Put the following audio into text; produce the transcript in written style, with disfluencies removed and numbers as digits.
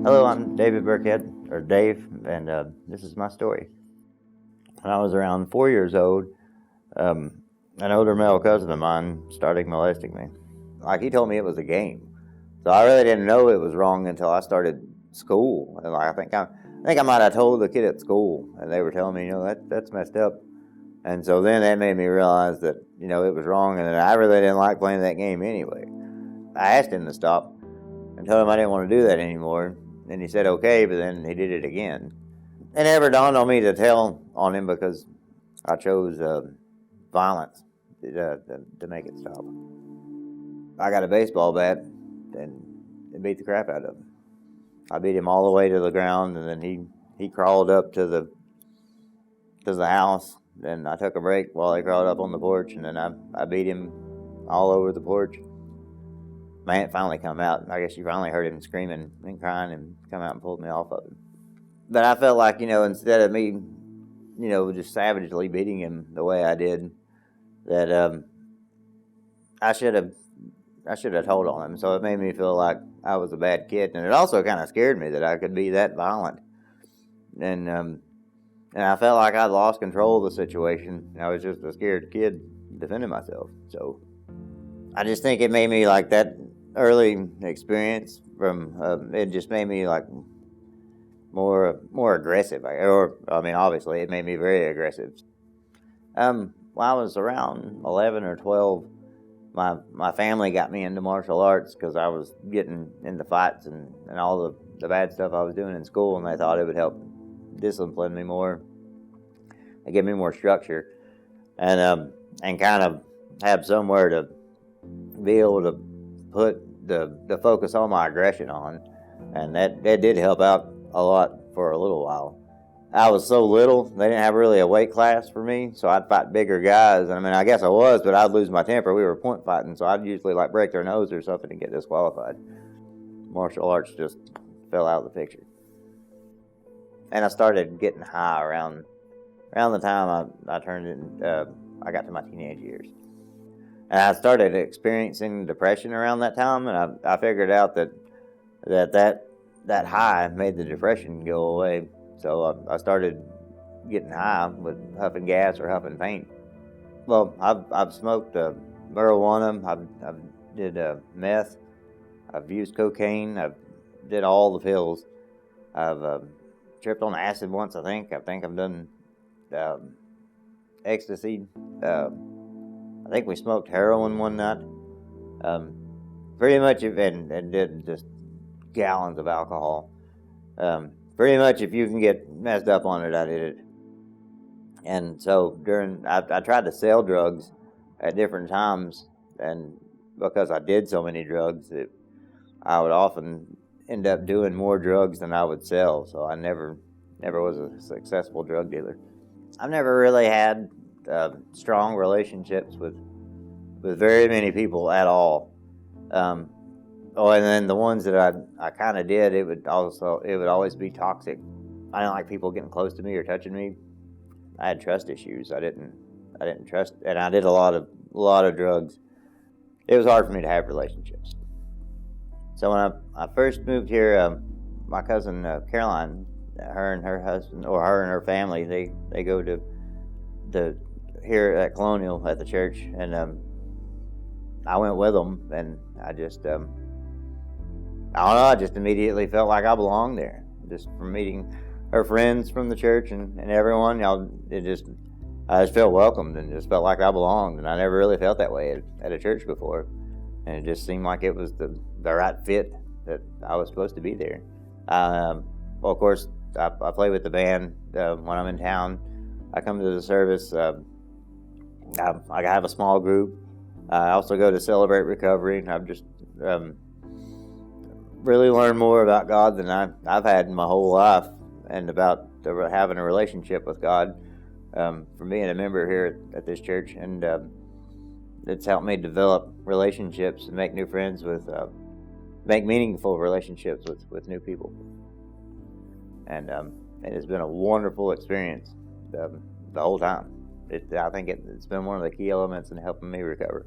Hello, I'm David Burkhead, or Dave, and this is my story. When I was around 4 years old, an older male cousin of mine started molesting me. Like, he told me it was a game, so I really didn't know it was wrong until I started school. And I think I might have told the kid at school, and they were telling me, that's messed up. And so then that made me realize that it was wrong, and I really didn't like playing that game anyway. I asked him to stop and told him I didn't want to do that anymore. And he said okay, but then he did it again. It never dawned on me to tell on him because I chose violence to make it stop. I got a baseball bat and beat the crap out of him. I beat him all the way to the ground, and then he crawled up to the house, and I took a break while he crawled up on the porch, and then I beat him all over the porch. My aunt finally come out. I guess she finally heard him screaming and crying and come out and pulled me off of him. But I felt like, instead of me, just savagely beating him the way I did, that I should have told on him. So it made me feel like I was a bad kid, and it also kind of scared me that I could be that violent. And I felt like I'd lost control of the situation. I was just a scared kid defending myself. So I just think it made me like that early experience from it just made me like more aggressive, obviously it made me very aggressive. When I was around 11 or 12, my family got me into martial arts because I was getting into fights and all the bad stuff I was doing in school, and they thought it would help discipline me more and give me more structure and kind of have somewhere to be able to put the focus on my aggression on, and that did help out a lot for a little while. I was so little, they didn't have really a weight class for me, so I'd fight bigger guys. I guess I was, but I'd lose my temper. We were point fighting, so I'd usually break their nose or something and get disqualified. Martial arts just fell out of the picture. And I started getting high around the time I got to my teenage years. And I started experiencing depression around that time, and I figured out that high made the depression go away. So I started getting high with huffing gas or huffing paint. Well, I've smoked marijuana, I've did meth, I've used cocaine, I've did all the pills. I've tripped on acid once, I think I've done ecstasy. I think we smoked heroin one night. Pretty much, and did just gallons of alcohol. Pretty much, if you can get messed up on it, I did it. And so I tried to sell drugs at different times, and because I did so many drugs, I would often end up doing more drugs than I would sell. So I never was a successful drug dealer. I've never really had strong relationships with very many people at all. And then the ones that I kind of did, it would always be toxic. I didn't like people getting close to me or touching me. I had trust issues. I didn't trust, and I did a lot of drugs. It was hard for me to have relationships. So when I first moved here, my cousin Caroline, her and her husband, or her and her family, they go to here at Colonial at the church, and I went with them, and I just I don't know, I just immediately felt like I belonged there. Just from meeting her friends from the church and everyone, I just felt welcomed and just felt like I belonged, and I never really felt that way at a church before, and it just seemed like it was the right fit that I was supposed to be there. Well, of course, I play with the band when I'm in town. I come to the service. I have a small group. I also go to Celebrate Recovery. I've just really learned more about God than I've had in my whole life, and about having a relationship with God from being a member here at this church. And it's helped me develop relationships and make new friends make meaningful relationships with new people. And it has been a wonderful experience the whole time. I think it's been one of the key elements in helping me recover.